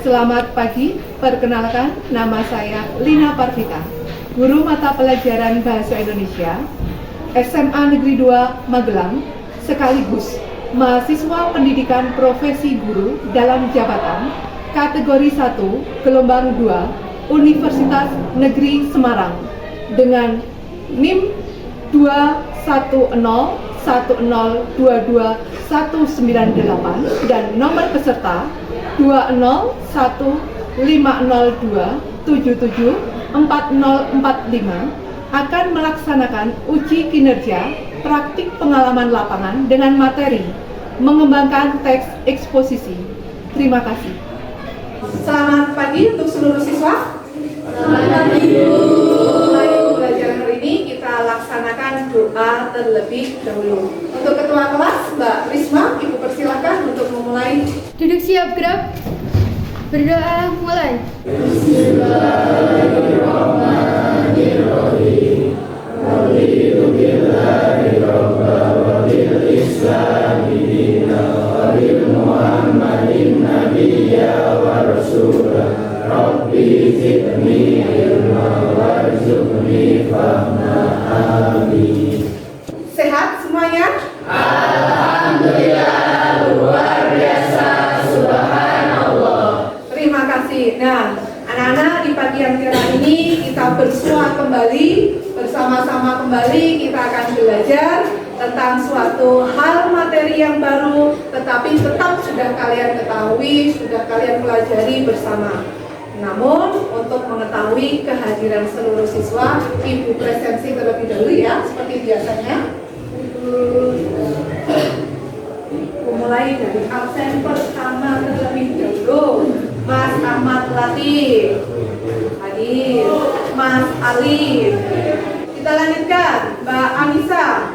Selamat pagi, perkenalkan nama saya Lina Parvita, guru mata pelajaran Bahasa Indonesia SMA Negeri 2 Magelang, sekaligus mahasiswa pendidikan profesi guru dalam jabatan kategori 1 gelombang 2 Universitas Negeri Semarang dengan NIM 21010221998 dan nomor peserta 2015027740045 akan melaksanakan uji kinerja praktik pengalaman lapangan dengan materi mengembangkan teks eksposisi. Terima kasih. Selamat pagi untuk seluruh siswa. Selamat pagi, Bu. Mulai pembelajaran hari ini kita laksanakan doa terlebih dahulu. Untuk ketua kelas, Mbak Risma, Ibu persilahkan untuk memulai. Duduk siap, gerak. Berdoa, mulai. Bismillahirrahmanirrahim. Raditu billahi rabba wa bil islami dina wa bil muhammadin nabiyya wa rasulah. Rabbi zidni ilma warzuqni fahma. Amin. Sehat semuanya? Alhamdulillah, luar biasa, subhanallah. Terima kasih. Nah, anak-anak, di pagi yang cerah ini kita bersua kembali, bersama-sama kembali kita akan belajar tentang suatu hal materi yang baru, tetapi tetap sudah kalian ketahui, sudah kalian pelajari bersama. Namun, untuk mengetahui kehadiran seluruh siswa, Ibu presensi terlebih dahulu ya, seperti biasanya. Mulai dari absen pertama terlebih dahulu. Mas Ahmad Latif hadir, Mas Alif. Kita lanjutkan, Mbak Anissa.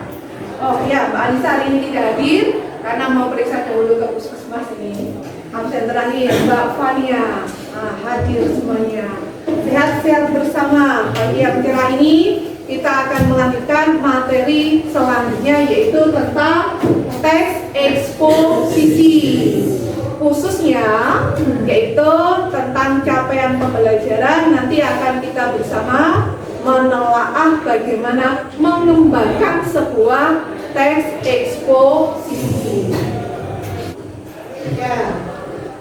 Oh ya, Mbak Anissa hari ini tidak hadir karena mau periksa dahulu ke puskesmas ini. Absen terakhir, Mbak Fania. Hadir semuanya. Sehat-sehat bersama. Pagi yang cerah ini kita akan melanjutkan materi selanjutnya, yaitu tentang teks eksposisi, khususnya yaitu tentang capaian pembelajaran. Nanti akan kita bersama menelaah bagaimana mengembangkan sebuah teks eksposisi. Ya,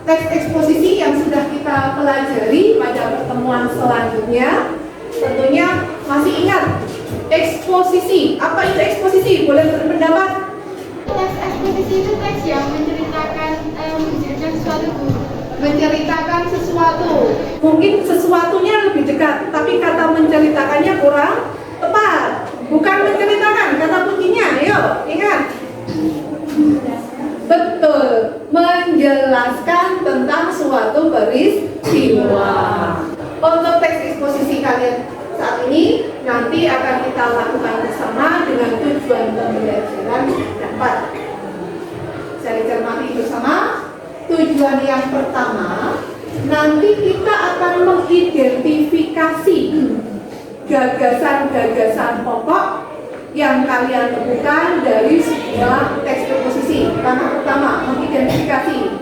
teks eksposisi yang sudah kita pelajari pada pertemuan selanjutnya, tentunya masih ingat eksposisi. Apa itu eksposisi? Boleh berpendapat? Teks eksposisi itu teks yang menceritakan sesuatu, Bu. Menceritakan sesuatu. Mungkin sesuatunya lebih dekat, tapi kata menceritakannya kurang tepat. Bukan menceritakan, kata kuncinya. Ayo, ingat. Betul, menjelaskan tentang suatu peristiwa. Untuk teks eksposisi kalian saat ini nanti akan kita lakukan bersama dengan tujuan pembelajaran dapat. Saya cermati bersama. Tujuan yang pertama, nanti kita akan mengidentifikasi gagasan-gagasan pokok yang kalian temukan dari sebuah teks eksposisi. Langkah pertama, mengidentifikasi.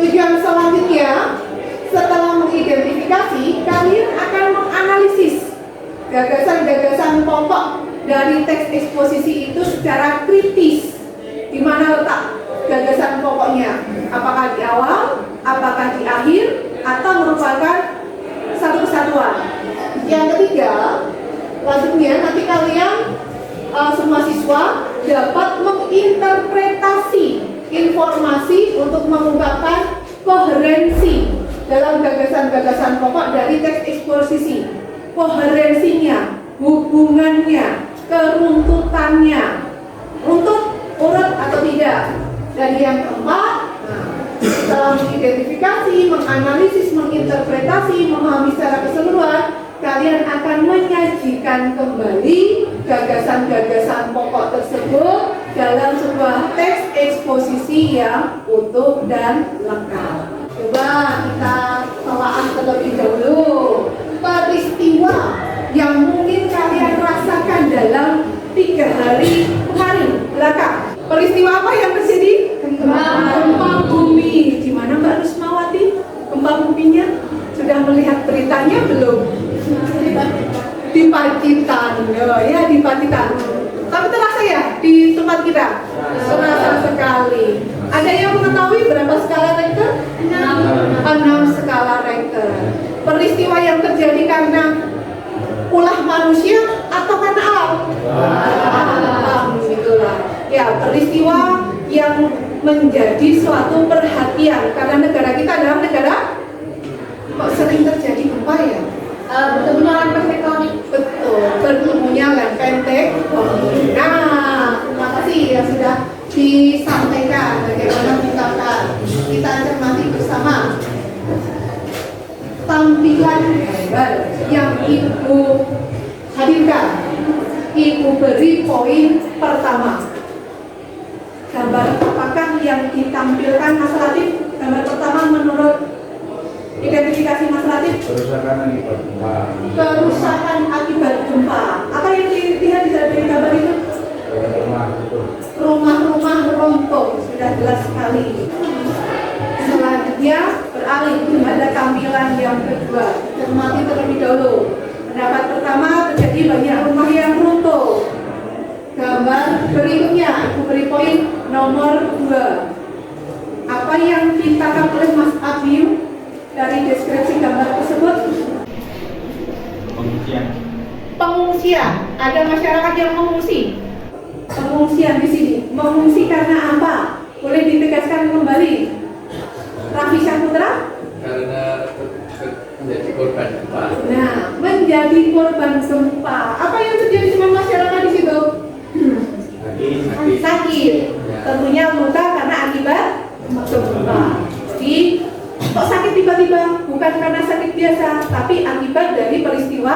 Tujuan selanjutnya, setelah mengidentifikasi, kalian akan menganalisis gagasan-gagasan pokok dari teks eksposisi itu secara kritis. Di mana letak gagasan pokoknya? Apakah di awal, apakah di akhir, atau merupakan satu kesatuan? Yang ketiga, selanjutnya nanti kalian semua siswa dapat menginterpretasi informasi untuk mengungkapkan koherensi dalam gagasan-gagasan pokok dari teks eksposisi. Koherensinya, hubungannya, keruntutannya, runtut, urut atau tidak. Dan yang keempat, setelah mengidentifikasi, menganalisis, menginterpretasi, memahami secara keseluruhan, kalian akan menyajikan kembali gagasan-gagasan pokok tersebut dalam sebuah teks eksposisi yang utuh dan lengkap. Coba kita telaah terlebih dahulu peristiwa yang mungkin kalian rasakan dalam 3 hari belakang. Peristiwa apa yang terjadi? Gempa bumi. Di mana Mbak Rusmawati? Gempa bumi ininya? Sudah melihat beritanya belum? Di Pacitan, oh, ya di Pacitan. Tapi terasa ya di tempat kita? Terasa sekali. Ada yang mengetahui berapa skala Richter? 6 skala Richter. Peristiwa yang terjadi karena ulah manusia atau karena alam? Alam, gitulah. Ya, peristiwa yang menjadi suatu perhatian karena negara kita adalah negara kok sering terjadi gempa ya? Bertemunya lempeng tektonik. Betul, bertemunya lempeng tektonik. Nah, terima kasih yang sudah disampaikan bagaimana kita cermati bersama tampilan gambar yang Ibu hadirkan. Ibu beri poin pertama. Gambar apakah yang ditampilkan Mas Latif? Gambar pertama menurut identifikasi Mas Latif? Kerusakan akibat gempa. Kerusakan akibat gempa. Apa yang dilihat dari gambar itu? Rumah-rumah runtuh. Sudah jelas sekali. Selanjutnya beralih kepada tampilan yang kedua. Cermati terlebih dahulu. Pendapat pertama, terjadi banyak rumah yang runtuh. Gambar berikutnya, Ibu beri poin nomor 2. Apa yang ditangkap oleh Mas Abiu dari deskripsi gambar tersebut? Pengungsian. Ada masyarakat yang mengungsi. Pengungsian di sini. Mengungsi karena apa? Boleh ditegaskan kembali. Raffi Syahputra? Karena menjadi korban gempa. Nah, menjadi korban gempa. Apa yang terjadi sama masyarakat di situ? Sakit. Tentunya luka karena akibat gempa. Jadi, kok sakit tiba-tiba? Bukan karena sakit biasa, tapi akibat dari peristiwa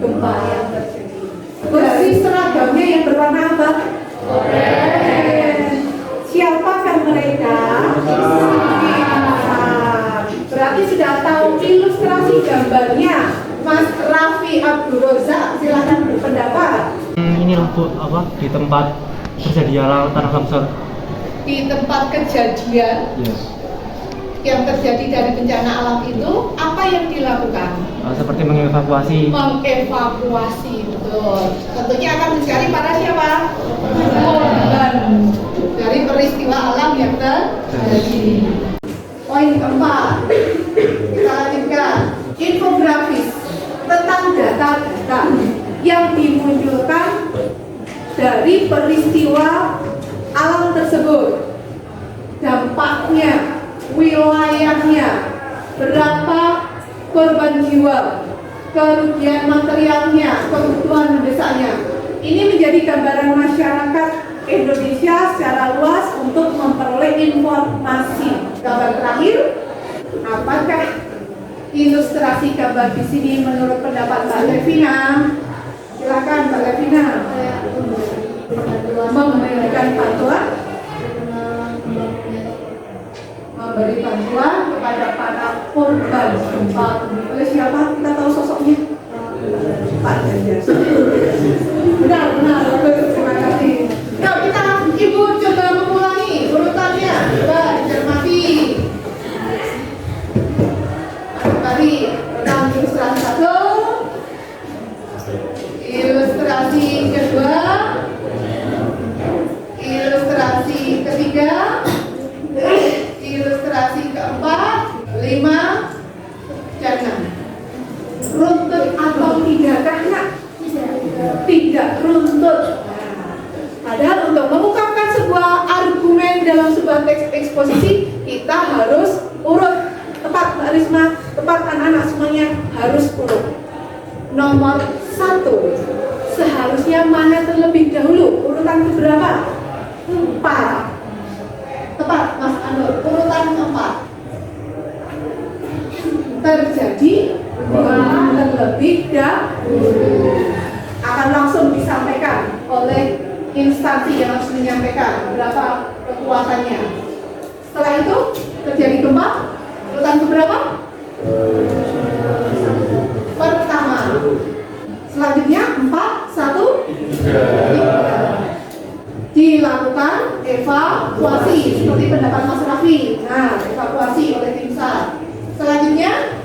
gempa yang terjadi. Besi seragamnya yang berwarna apa? Oranye. Siapakah mereka? Berarti sudah tahu ilustrasi gambarnya. Mas Raffi Abdul Rozak, silakan berpendapat. Ini loh Bu, apa di tempat kejadian tanah longsor. Di tempat kejadian yang terjadi dari bencana alam itu, apa yang dilakukan? Seperti mengevakuasi. Mengevakuasi, betul. Tentunya akan mencari pada siapa? Korban dari peristiwa alam yang terjadi. Poin keempat, kita lanjutkan. Infografis tentang data-data yang dimunculkan dari peristiwa alam tersebut, dampaknya, wilayahnya, berapa korban jiwa, kerugian materialnya, kebutuhan mendesaknya. Ini menjadi gambaran masyarakat Indonesia secara luas untuk memperoleh informasi. Gambar terakhir, apakah ilustrasi gambar di sini menurut pendapat Mbak Levina? Silakan Mbak Levina. Memberikan bantuan, memberi bantuan kepada para korban gempa. Oleh siapa? Kita tahu sosoknya. Pak Ganjar. Benar, terima kasih. Nah, Ibu coba mengulangi urutannya. Coba dicermati. Mari, tentang ilustrasi 1, ilustrasi kedua, ilustrasi ketiga, ilustrasi keempat, 5, dan 6. Runtut atau tidakkah nak? Tidak runtut. Padahal untuk mengungkapkan sebuah argumen dalam sebuah teks eksposisi, kita harus urut. Tepat Mbak Risma, tepat anak-anak semuanya harus urut. Nomor 1, seharusnya mana terlebih dahulu? Urutan keberapa? 4. Tepat Mas Anur, urutan 4. Terjadi terlebih dahulu. Akan langsung disampaikan oleh instansi yang harus menyampaikan berapa kekuatannya. Setelah itu terjadi gempa. Urutan keberapa? Pertama. Selanjutnya 4, 1, 3. Dilakukan evakuasi seperti pendapat Mas Raffi. Nah, evakuasi oleh tim SAR. Selanjutnya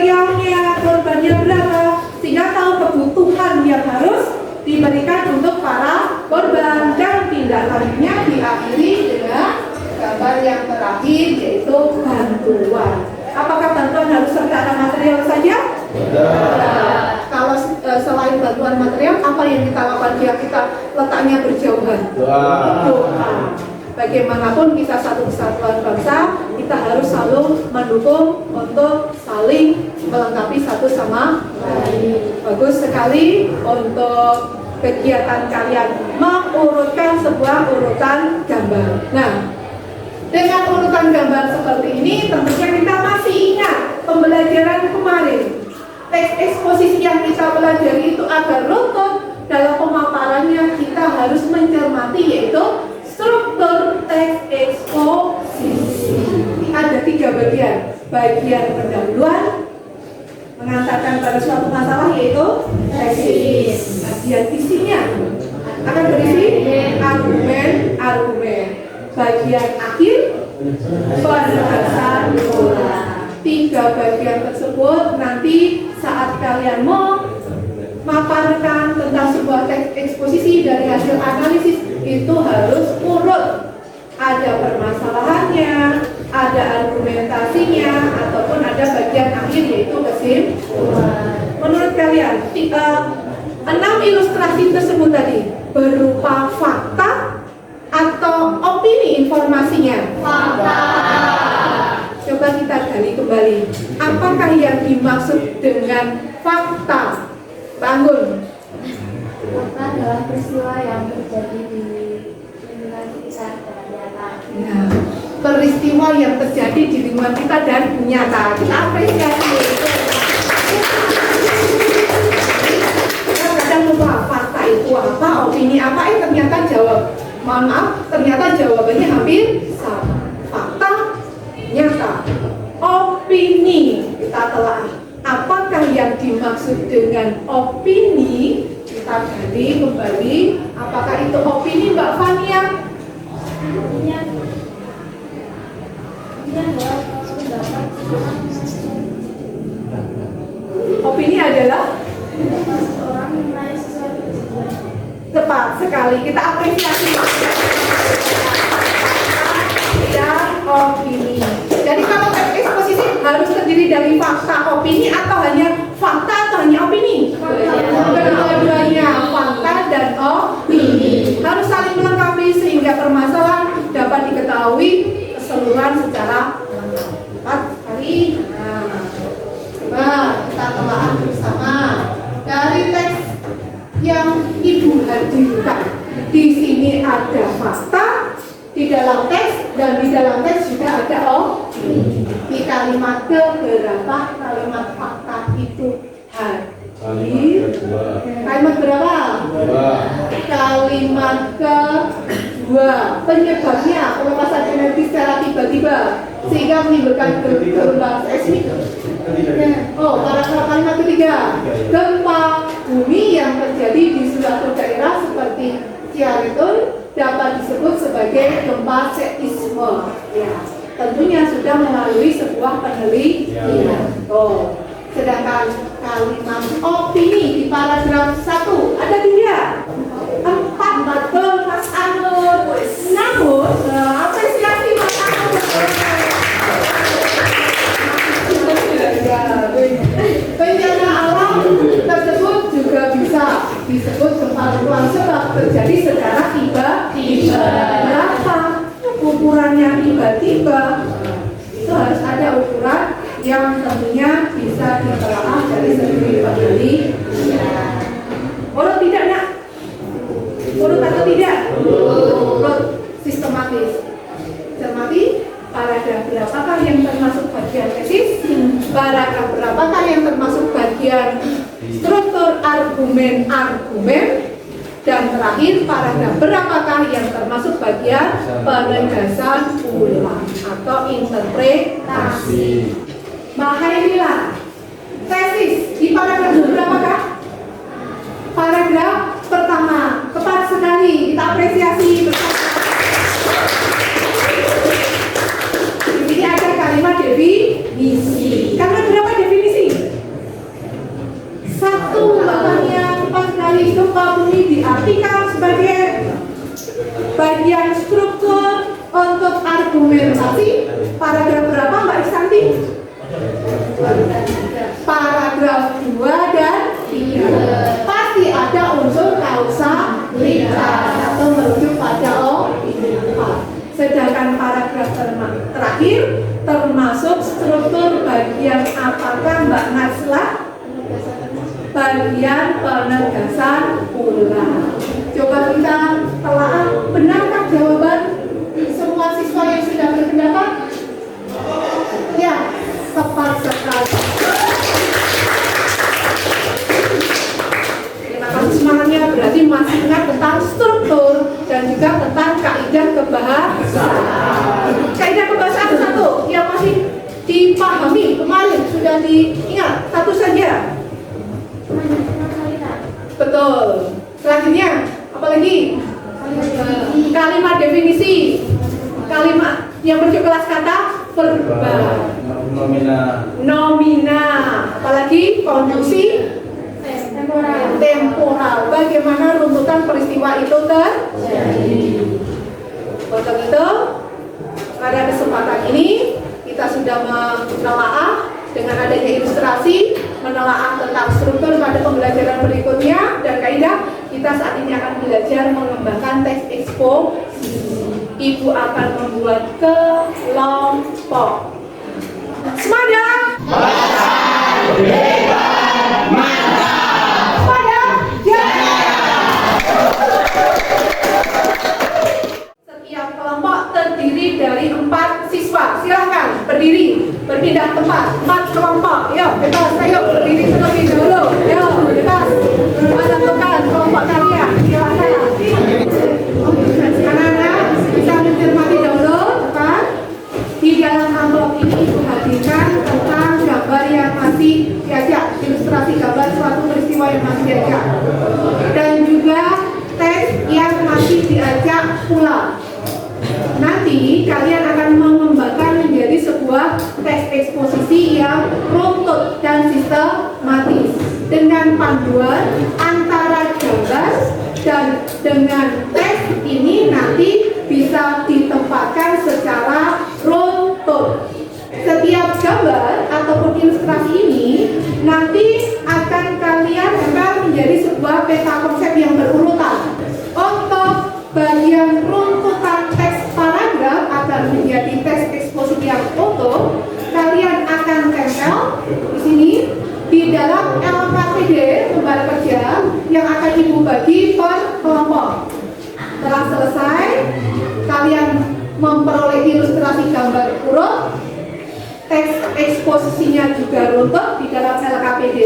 materialnya, korbannya berapa, sehingga tahu kebutuhan yang harus diberikan untuk para korban. Dan tindak lanjutnya diakhiri dengan gambar yang terakhir, yaitu bantuan. Apakah bantuan harus secara material saja? Kalau selain bantuan material, apa yang kita lakukan jika kita letaknya berjauhan? Doa. Bagaimanapun kita satu kesatuan bangsa, kita harus selalu mendukung untuk saling melengkapi satu sama lain. Bagus sekali untuk kegiatan kalian mengurutkan sebuah urutan gambar. Nah, dengan urutan gambar seperti ini, tentunya kita masih ingat pembelajaran kemarin. Teks eksposisi yang kita pelajari itu agar runtuh dalam pemaparannya, kita harus mencermati yaitu struktur teks eksposisi. Ada 3 bagian. Bagian pendahuluan, mengantarkan pada suatu masalah, yaitu tesis. Bagian isinya akan berisi argumen. Bagian akhir, pembahasan bola. 3 bagian tersebut nanti saat kalian mau memaparkan tentang sebuah teks eksposisi dari hasil analisis itu harus urut. Ada permasalahannya, ada argumentasinya, ataupun ada bagian akhir yaitu kesimpulan. Menurut kalian, 6 ilustrasi tersebut tadi berupa fakta atau opini informasinya? Fakta. Coba kita gali kembali. Apakah yang dimaksud dengan fakta? Bangun. Fakta adalah peristiwa yang terjadi di lingkungan sekitar dan nyata. Nah, peristiwa yang terjadi di lingkungan kita dan nyata. Kita apresiasi. Kita kadang lupa fakta itu apa, opini apa, ternyata mohon maaf, ternyata jawabannya hampir sama. Fakta, nyata, opini. Kita telah apakah yang dimaksud dengan opini? Kita gali kembali. Apakah itu opini, Mbak Fania? Opini adalah Orang menilai sesuatu tersebut. tepat sekali. Kita apresiasi. Dan opini. Jadi kalau teks eksposisi harus terdiri dari fakta, opini, atau hanya fakta atau hanya opini? Kedua-duanya, fakta dan opini. Harus saling melengkapi sehingga permasalahan dapat diketahui keseluruhan secara lengkap. Tepat sekali. Nah, kita telah bersama dari teks yang Ibu hadirkan. Di sini ada fakta di dalam teks, dan di dalam teks juga ada opini. Di kalimat keberapa kalimat fakta itu hadir? Kalimat berapa? Kalimat kedua. Penyebabnya pelepasan energi secara tiba-tiba sehingga menimbulkan gelombang seismik. Oh, kalimat ketiga, gempa bumi yang terjadi di suatu daerah seperti Ciaritun dapat disebut sebagai gempa seisme. Ya, tentunya sudah melalui sebuah penelitian. Oh, sedangkan kalimat opini di paragraf 1 ada 3, 4 betul Mas Anur. Namun apresiasi Mas Anur. Bencana alam tersebut juga bisa disebut gempa ruang sebab terjadi secara tiba-tiba. Berapa ukurannya tiba-tiba? Itu harus ada ukuran yang tentunya bisa ditelaah dari segi penelitian. Urut tidak, Nak? Urut atau tidak? Urut sistematis. Cermati paragraf berapakah yang termasuk bagian tesis, paragraf berapakah yang termasuk bagian struktur argumen-argumen, dan terakhir paragraf berapakah yang termasuk bagian penegasan ulang atau interpretasi. Mahairila, tesis di paragraf berapakah? Paragraf pertama. Tepat sekali, kita apresiasi bersama. Di sini ada kalimat definisi. Karena berapa definisi? Paragraf 2 dan 3 pasti ada unsur kausalitas atau merujuk pada O4. Sedangkan paragraf terakhir termasuk struktur bagian apakah Mbak Nasla? Bagian penegasan ulang. Coba kita telaah, benarkah jawaban semua siswa yang sudah berpendapat? Ya, tepat sekali. Terima kasih semangatnya, berarti masih ingat tentang struktur dan juga tentang kaidah kebahasaan. Kaidah kebahasaan satu yang masih dipahami kemarin sudah diingat, satu saja. Betul. Selanjutnya apa lagi? Kalimat definisi. Kalimat yang berkelas kata verbal. Nomina. Apalagi konjungsi temporal. Bagaimana runtutan peristiwa itu terjadi. Untuk itu pada kesempatan ini kita sudah menelaah dengan adanya ilustrasi, menelaah tentang struktur pada pembelajaran berikutnya dan kaidah. Kita saat ini akan belajar mengembangkan teks eksposisi. Ibu akan membuat kelompok. Semangat! Setiap kelompok terdiri dari 4 siswa. Silahkan berdiri, berpindah tempat. 4 kelompok. Yuk, bebas. Ayo berdiri terlebih dahulu. Yuk, bebas. Menentukan kelompok kalian. Silahkan. Anak-anak bisa mencermati dahulu, tepat. Di dalam amplop ini Ibu hadirkan tentang gambar yang masih diajak, ilustrasi gambar suatu peristiwa yang masih diajak, dan juga teks yang masih diajak pula. Nanti kalian akan mengembangkan menjadi sebuah teks eksposisi yang runtut dan sistematis dengan panduan antara gambar dan dengan teks ini nanti bisa ditempatkan secara runtut. Setiap gambar ataupun ilustrasi ini nanti akan kalian menjadi sebuah peta konsep yang berurutan. Untuk bagian runtutan teks paragraf agar menjadi teks eksposisi yang utuh, kalian akan tempel di sini di dalam LKPD lembar kerja yang akan Ibu bagi per kelompok. Setelah selesai, kalian memperoleh ilustrasi gambar urut, teks eksposisinya juga runtut di dalam LKPD.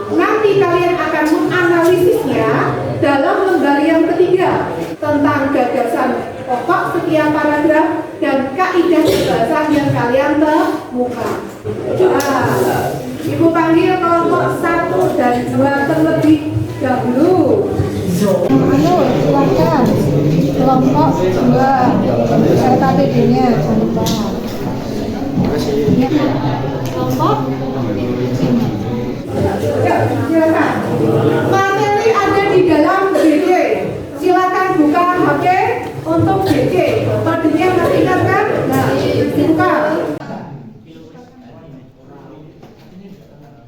Nanti kalian akan menganalisisnya dalam lembar yang ketiga tentang gagasan pokok setiap paragraf dan kaidah bahasa yang kalian temukan. Ibu panggil kelompok 1 dan 2 terlebih dahulu. Silakan kelompok 2 LKPD-nya jangan lupa. Kelompok silakan. Materi ada di dalam BG. Silakan buka HP untuk BG. Kodenya masih ingat kan? Nah, buka.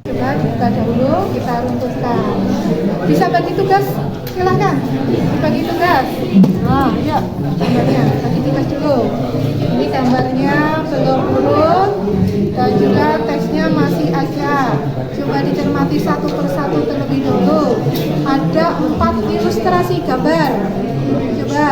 Coba kita dahulu kita runtutkan. Bisa bagi tugas? Silakan bagi tugas. Nah, ya gambarnya bagi tugas dulu. Ini gambarnya belum urut dan juga teksnya masih ada. Coba dicermati satu persatu terlebih dahulu. Ada 4 ilustrasi gambar. Coba.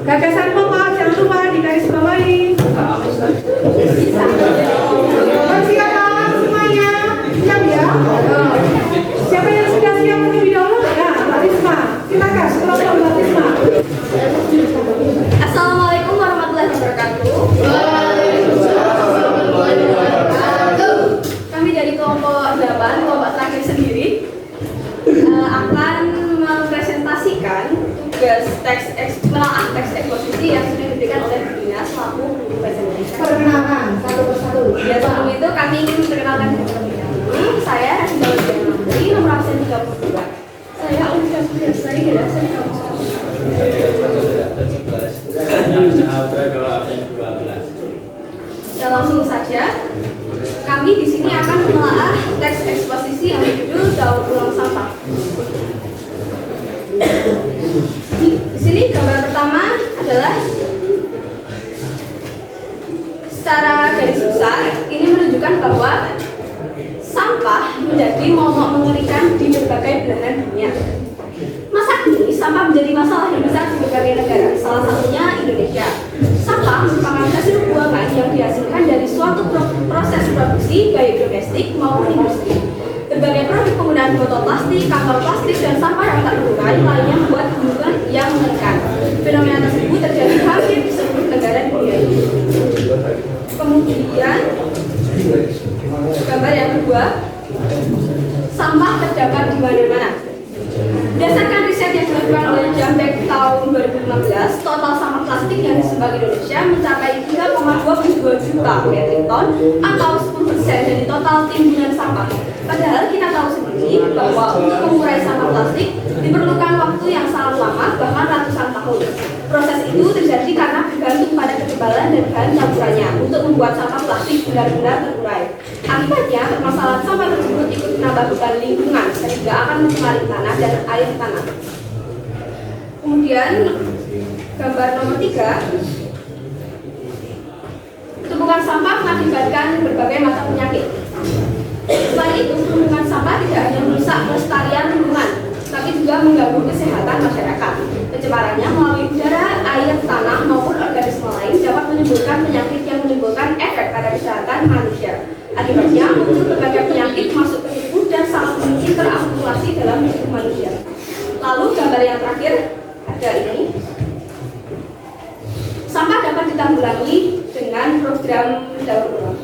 Gagasan pokok jangan lupa digaris bawahi. Persiapan semuanya siap ya? Siapa yang sudah siap terlebih dahulu? Ya, Mbak Risma. Silakan kelompok Mbak Risma. Assalamualaikum warahmatullahi wabarakatuh. Kami dari kelompok 8, kelompok terakhir sendiri, akan mempresentasikan tugas menelaah teks eksposisi yang sudah diberikan Ferdina selaku guru bahasa Indonesia. Perkenalkan satu persatu. Ya, sebelum itu kami ingin memperkenalkan diri terlebih dahulu. Saya Rasida Wardani, nomor absen 32. Saya Universitas Brawijaya, saya kampus. Ya, langsung saja. Kami di sini akan menelaah teks eksposisi yang berjudul Daur Ulang Sampah. Di sini gambar pertama adalah secara garis besar ini menunjukkan bahwa sampah menjadi momok mengerikan di berbagai belahan dunia. Masa kini sampah menjadi masalah yang besar di berbagai negara, salah satunya Indonesia. Sampah merupakan hasil buangan yang dihasilkan dari suatu proses produksi baik domestik maupun industri. Berbagai produk penggunaan botol plastik, kantong plastik, dan sampah yang tak terurai lainnya membuat hubungan yang mengerikan. Fenomena tersebut terjadi hampir di seluruh negara di dunia ini. Kemudian, gambar yang kedua, sampah terdapat di mana-mana. Berdasarkan riset yang dilakukan oleh Jambek tahun 2015, total sampah plastik yang disumbang Indonesia mencapai 3,22 juta metrik ton atau 10% dari total timbunan sampah. Padahal kita tahu sendiri bahwa untuk mengurai sampah plastik diperlukan waktu yang sangat lama, bahkan ratusan tahun. Proses itu terjadi karena bergantung pada ketebalan dan bahan campurannya untuk membuat sampah plastik benar-benar terurai. Akibatnya, permasalahan sampah tersebut ikut menambah beban lingkungan sehingga akan mencemari tanah dan air tanah. Kemudian, gambar nomor 3, tumpukan sampah mengakibatkan berbagai macam penyakit. Selain itu, penumpukan sampah tidak hanya merusak kelestarian lingkungan, tapi juga mengganggu kesehatan masyarakat. Pencemarannya melalui udara, air, tanah, maupun organisme lain dapat menimbulkan penyakit yang menimbulkan efek pada kesehatan manusia. Akibatnya, muncul berbagai penyakit masuk ke tubuh dan sangat mungkin terakumulasi dalam tubuh manusia. Lalu gambar yang terakhir ada ini. Sampah dapat ditanggulangi dengan program daur ulang.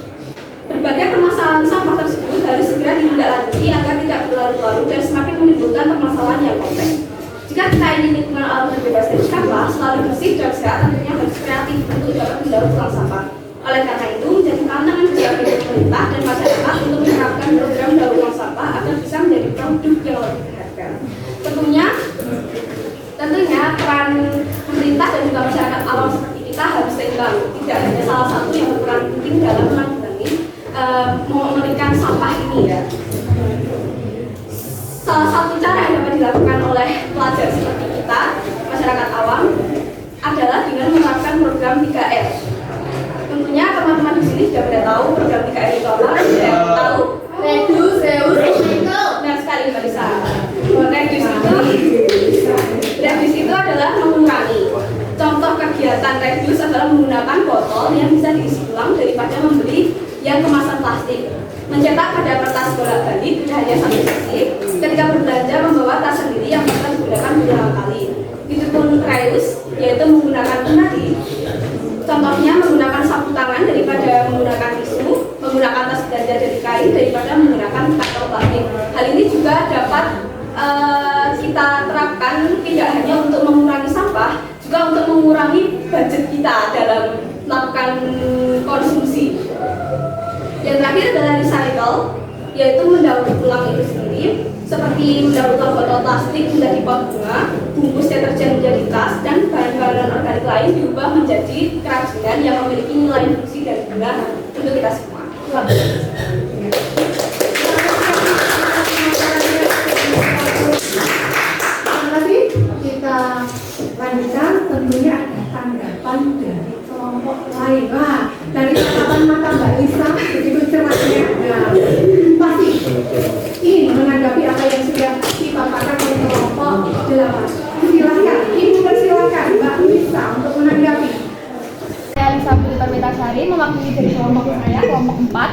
Berbagai permasalahan sampah tersebut harus segera ditindaklanjuti agar tidak berlarut-larut dan semakin menimbulkan permasalahan yang kompleks. Jika kita ingin lingkungan alam terbebas dari sampah, selalu bersih dan sehat, tentunya harus kreatif untuk dapat mendaur ulang sampah. Oleh karena itu, menjadi tantangan besar bagi pemerintah dan masyarakat untuk menerapkan program daur ulang sampah agar bisa menjadi produk yang lebih berharga. Tentunya peran pemerintah dan juga masyarakat awam seperti kita harus seimbang. Tidak hanya salah satu yang berperan penting dalam menanggulangi mengerikan sampah ini ya. Salah satu cara yang dapat dilakukan oleh pelajar seperti kita, masyarakat awam, adalah dengan menerapkan program 3R. Tentunya teman-teman di sini sudah pada tahu program 3R itu apa? Sudah tahu? Reduce, reuse, recycle. Benar sekali Mbak Lisa. Reduce itu adalah mengurangi. Contoh kegiatan reduce adalah menggunakan botol yang bisa diisi ulang daripada membeli yang kemasan plastik. Mencetak pada kertas bolak-balik tidak hanya satu sisi. Ketika berbelanja membawa tas sendiri yang bisa digunakan berulang kali. Begitupun reuse, yaitu menggunakan kembali. Contohnya menggunakan sapu tangan daripada menggunakan tisu, menggunakan tas belanja dari kain daripada menggunakan kantong plastik. Hal ini juga dapat kita terapkan tidak hanya untuk mengurangi sampah, juga untuk mengurangi budget kita dalam melakukan konsumsi. Yang terakhir adalah recycle, yaitu mendaur ulang itu sendiri, seperti mendaur ulang botol plastik menjadi pot bunga, bungkus deterjen menjadi tas, dan bahan-bahan organik lain diubah menjadi kerajinan yang memiliki nilai fungsi dan guna untuk kita semua. Terima kasih. Kita lanjutkan, tentunya ada tanggapan dari kelompok lain. Wah, dari tanggapan mata Mbak Lisa begitu cermatnya. Nah, pasti ingin menanggapi apa yang sudah dipaparkan oleh kelompok 8. Silakan, Ibu persilakan Mbak Lisa untuk menanggapi. Saya Lisa Putri Permetasari, mewakili dari kelompok saya, kelompok 4.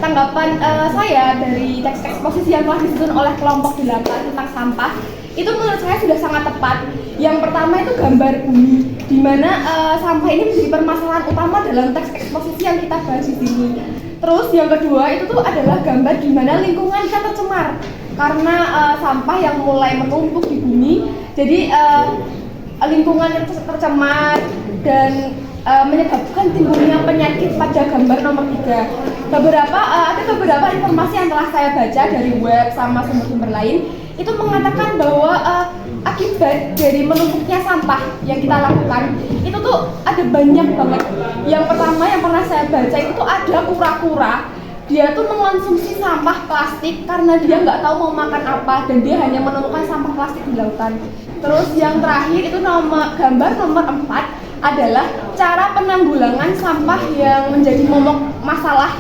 Tanggapan saya dari teks eksposisi yang telah disusun oleh kelompok 8 tentang sampah itu menurut saya sudah sangat tepat. Yang pertama itu gambar bumi, di mana sampah ini menjadi permasalahan utama dalam teks eksposisi yang kita bahas di sini. Terus yang kedua itu tuh adalah gambar di mana lingkungan kita tercemar karena sampah yang mulai menumpuk di bumi. Jadi lingkungan yang tercemar dan menyebabkan timbulnya penyakit pada gambar nomor 3. Ada beberapa informasi yang telah saya baca dari web sama sumber-sumber lain itu mengatakan bahwa akibat dari menumpuknya sampah yang kita lakukan itu tuh ada banyak banget. Yang pertama yang pernah saya baca itu tuh ada kura-kura, dia tuh mengonsumsi sampah plastik karena dia nggak tahu mau makan apa dan dia hanya menemukan sampah plastik di lautan. Terus yang terakhir itu gambar nomor 4 adalah cara penanggulangan sampah yang menjadi momok masalah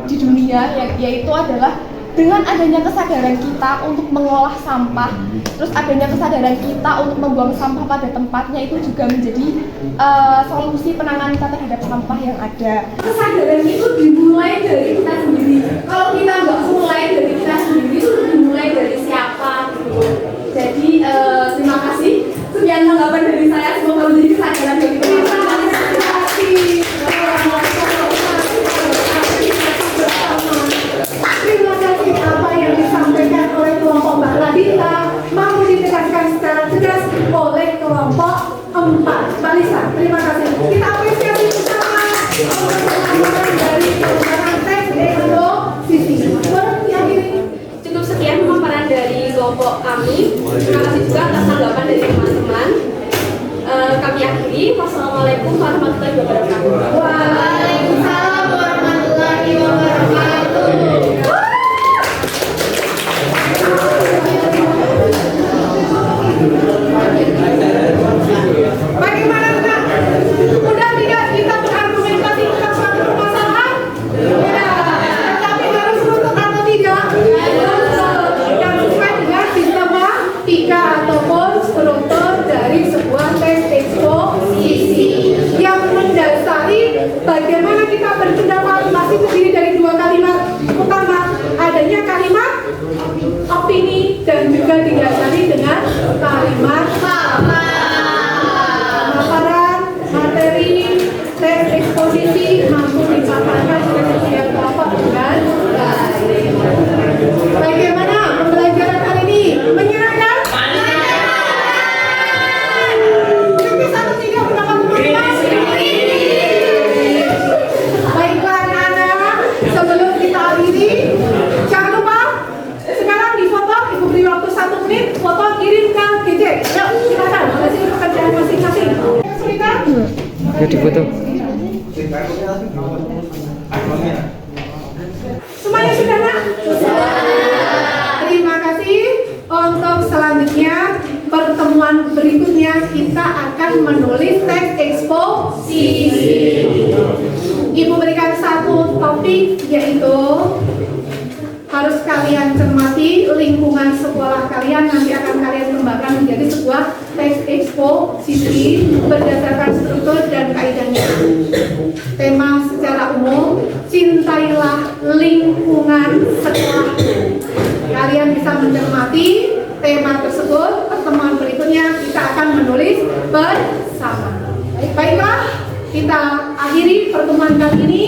di dunia, yaitu adalah dengan adanya kesadaran kita untuk mengolah sampah, terus adanya kesadaran kita untuk membuang sampah pada tempatnya, itu juga menjadi solusi penanganan kita terhadap sampah yang ada. Kesadaran itu dimulai dari kita sendiri. Kalau kita nggak mulai dari kita sendiri, itu dimulai dari siapa gitu. Jadi terima kasih. Sekian tanggapan dari saya, semoga menjadi kesadaran bagi teman-teman. Terima kasih. Terima kasih apa yang disampaikan oleh kelompok Mbak Radita mampu ditegaskan secara tegas oleh kelompok 4. Mbak Lisa, terima kasih. Kita apresiasi bersama pemaparan dari pengembangan teks sisi. Yang ini Cukup sekian pemaparan dari kelompok kami. Terima kasih juga atas tanggapan dari teman-teman. Kami akhiri. Wassalamualaikum warahmatullahi wabarakatuh. Waalaikumsalam warahmatullahi wabarakatuh. Bagaimana Kak? Mudah tidak kita berargumentasi tentang suatu permasalahan? Ya. Tetapi harus runtuh atau tidak? Yang sesuai dengan sistematika ataupun struktur dari sebuah teks eksposisi yang mendasari bagaimana kita berpendapat masih terdiri dari 2 kalimat utama, adanya kalimat opini dan juga didasari dengan kalimat pemaparan materi teks eksposisi mampu dipaparkan sesuai kelompok dengan baik. Bagaimana pembelajaran kali ini? Menyenangkan? Kritis atau tidak pendapat teman-teman? Baiklah anak-anak, sebelum kita akhiri, jangan lupa sekarang di foto, Ibu beri waktu 1 menit, foto kirim ke GJ. Yuk, silakan, hasil pekerjaan masing-masing. Cerita? Ya difoto. Semuanya sudah nak? Terima kasih. Untuk selanjutnya, pertemuan berikutnya kita akan menulis teks eksposisi. Ibu berikan 1 topik, yaitu harus kalian cermati lingkungan sekolah kalian, nanti akan kalian kembangkan menjadi sebuah teks eksposisi berdasarkan struktur dan kaidahnya. Tema secara umum, cintailah lingkungan sekolah. Kalian bisa mencermati tema tersebut. Pertemuan berikutnya kita akan menulis bersama. Baiklah, kita akhiri pertemuan kali ini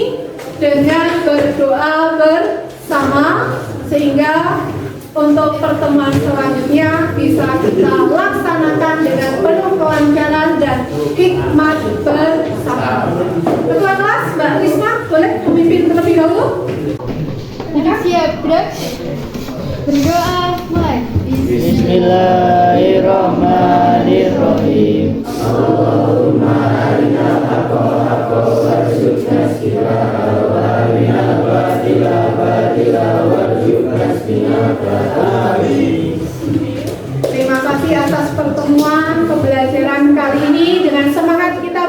dengan berdoa bersama, sehingga untuk pertemuan selanjutnya bisa kita laksanakan dengan penuh kelancaran dan hikmat bersama. Ketua kelas Mbak Risma boleh memimpin terlebih dahulu. Siap, Bro. Berdoa mulai. Bismillahirrahmanirrahim. Allahumma arina haqqa warzuqna ittiba'ahu wa arina batila warzuqna ijtinaba. Amin. Terima kasih atas pertemuan pembelajaran kali ini. Dengan semangat kita